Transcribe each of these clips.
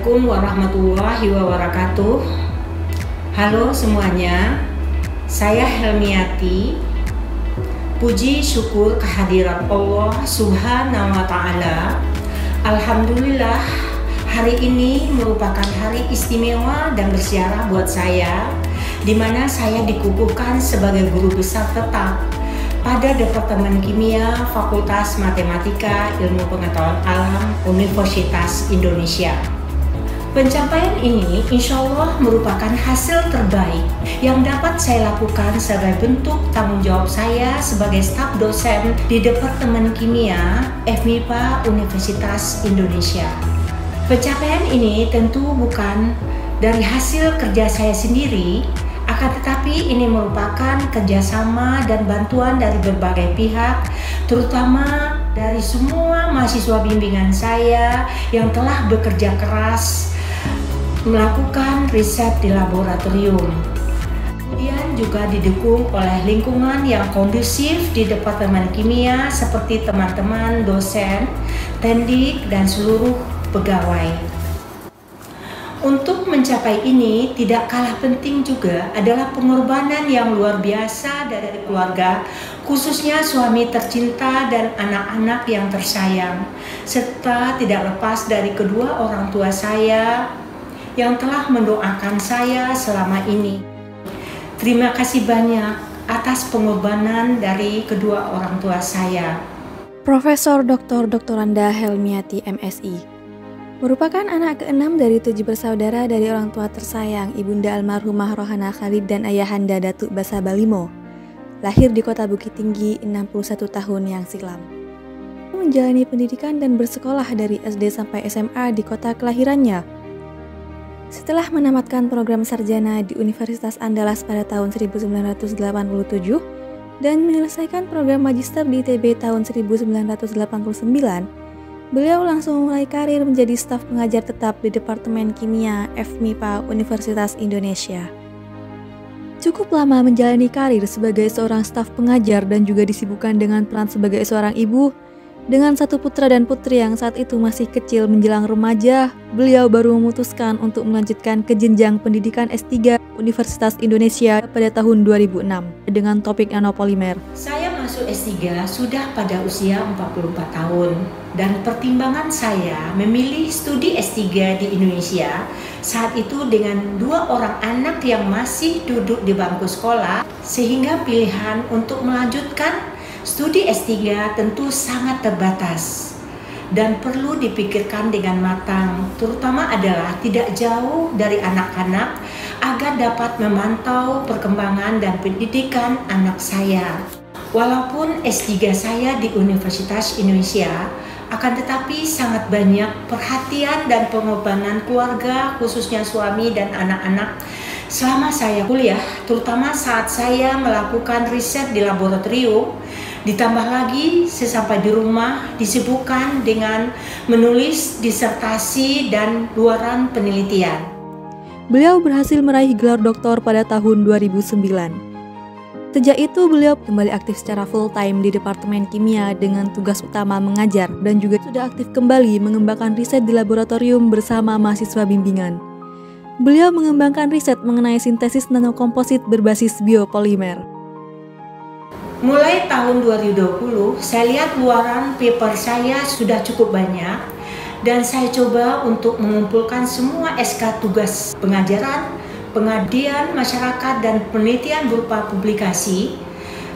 Assalamualaikum warahmatullahi wabarakatuh. Halo semuanya, saya Helmiati. Puji syukur kehadirat Allah Subhanahu wa Ta'ala. Alhamdulillah, hari ini merupakan hari istimewa dan bersejarah buat saya, di mana saya dikukuhkan sebagai guru besar tetap pada Departemen Kimia Fakultas Matematika Ilmu Pengetahuan Alam Universitas Indonesia. Pencapaian ini insya Allah merupakan hasil terbaik yang dapat saya lakukan sebagai bentuk tanggung jawab saya sebagai staf dosen di Departemen Kimia FMIPA Universitas Indonesia. Pencapaian ini tentu bukan dari hasil kerja saya sendiri, akan tetapi ini merupakan kerjasama dan bantuan dari berbagai pihak, terutama dari semua mahasiswa bimbingan saya yang telah bekerja keras melakukan riset di laboratorium. Kemudian juga didukung oleh lingkungan yang kondusif di Departemen Kimia seperti teman-teman dosen, tendik, dan seluruh pegawai. Untuk mencapai ini, tidak kalah penting juga adalah pengorbanan yang luar biasa dari keluarga, khususnya suami tercinta dan anak-anak yang tersayang, serta tidak lepas dari kedua orang tua saya yang telah mendoakan saya selama ini. Terima kasih banyak atas pengorbanan dari kedua orang tua saya. Profesor Dr. Doktoranda Helmiati MSI merupakan anak ke-6 dari 7 bersaudara dari orang tua tersayang Ibunda almarhumah Rohana Khalid dan ayahanda Datuk Basa Balimo. Lahir di kota Bukit Tinggi 61 tahun yang silam. Menjalani pendidikan dan bersekolah dari SD sampai SMA di kota kelahirannya. Setelah menamatkan program sarjana di Universitas Andalas pada tahun 1987 dan menyelesaikan program magister di ITB tahun 1989, beliau langsung mulai karir menjadi staf pengajar tetap di Departemen Kimia FMIPA Universitas Indonesia. Cukup lama menjalani karir sebagai seorang staf pengajar dan juga disibukkan dengan peran sebagai seorang ibu. Dengan satu putra dan putri yang saat itu masih kecil menjelang remaja, beliau baru memutuskan untuk melanjutkan ke jenjang pendidikan S3 Universitas Indonesia pada tahun 2006 dengan topik nanopolimer. Saya masuk S3 sudah pada usia 44 tahun dan pertimbangan saya memilih studi S3 di Indonesia saat itu dengan 2 orang anak yang masih duduk di bangku sekolah, sehingga pilihan untuk melanjutkan studi S3 tentu sangat terbatas dan perlu dipikirkan dengan matang, terutama adalah tidak jauh dari anak-anak agar dapat memantau perkembangan dan pendidikan anak saya. Walaupun S3 saya di Universitas Indonesia, akan tetapi sangat banyak perhatian dan pengorbanan keluarga, khususnya suami dan anak-anak selama saya kuliah, terutama saat saya melakukan riset di laboratorium. Ditambah lagi sesampai di rumah disibukkan dengan menulis disertasi dan luaran penelitian. Beliau berhasil meraih gelar doktor pada tahun 2009. Sejak itu beliau kembali aktif secara full-time di Departemen Kimia dengan tugas utama mengajar dan juga sudah aktif kembali mengembangkan riset di laboratorium bersama mahasiswa bimbingan. Beliau mengembangkan riset mengenai sintesis nanokomposit berbasis biopolimer. Mulai tahun 2020, saya lihat luaran paper saya sudah cukup banyak dan saya coba untuk mengumpulkan semua SK tugas pengajaran, pengabdian masyarakat dan penelitian berupa publikasi.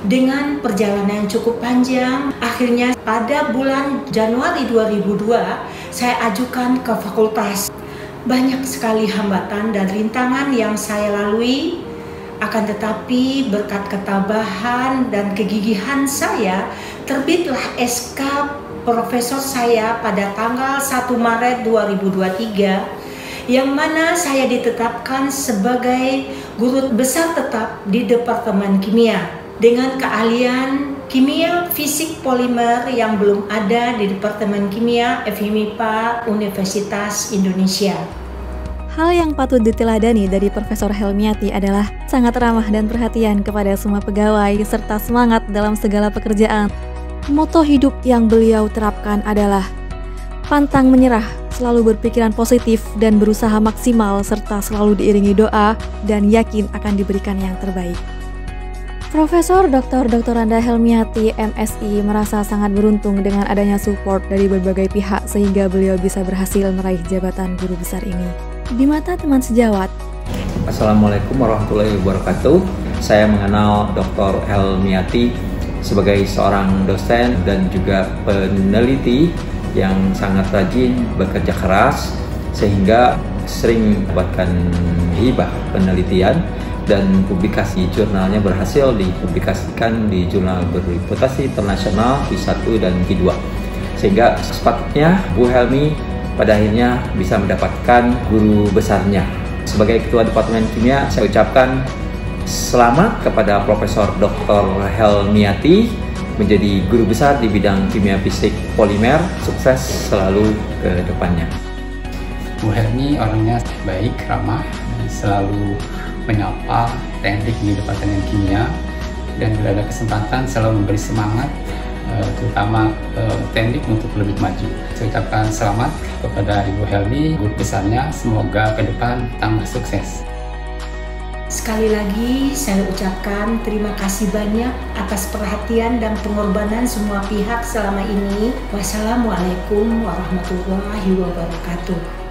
Dengan perjalanan yang cukup panjang, akhirnya pada bulan Januari 2002 saya ajukan ke fakultas. Banyak sekali hambatan dan rintangan yang saya lalui, akan tetapi berkat ketabahan dan kegigihan saya, terbitlah SK profesor saya pada tanggal 1 Maret 2023, yang mana saya ditetapkan sebagai guru besar tetap di Departemen Kimia dengan keahlian kimia fisik polimer yang belum ada di Departemen Kimia FMIPA Universitas Indonesia. Hal yang patut diteladani dari Profesor Helmiati adalah sangat ramah dan perhatian kepada semua pegawai serta semangat dalam segala pekerjaan. Moto hidup yang beliau terapkan adalah pantang menyerah selalu berpikiran positif dan berusaha maksimal serta selalu diiringi doa dan yakin akan diberikan yang terbaik. Profesor Dr. Anda Helmiati MSI merasa sangat beruntung dengan adanya support dari berbagai pihak sehingga beliau bisa berhasil meraih jabatan guru besar ini. Di mata teman sejawat, Assalamualaikum warahmatullahi wabarakatuh. Saya mengenal Dr. Helmiati sebagai seorang dosen dan juga peneliti yang sangat rajin bekerja keras sehingga sering mendapatkan hibah penelitian dan publikasi jurnalnya berhasil dipublikasikan di jurnal berreputasi internasional Q1 dan Q2. Sehingga sepatutnya Bu Helmi pada akhirnya bisa mendapatkan guru besarnya. Sebagai Ketua Departemen Kimia, saya ucapkan selamat kepada Profesor Dr. Helmiati menjadi guru besar di bidang kimia fisik polimer. Sukses selalu ke depannya. Bu Helmi orangnya baik, ramah, selalu menyapa teknik di Departemen Kimia dan bila ada kesempatan selalu memberi semangat terutama teknik untuk lebih maju. Saya ucapkan selamat kepada Ibu Helmi, guru besarnya, semoga ke depan tambah sukses. Sekali lagi saya ucapkan terima kasih banyak atas perhatian dan pengorbanan semua pihak selama ini. Wassalamualaikum warahmatullahi wabarakatuh.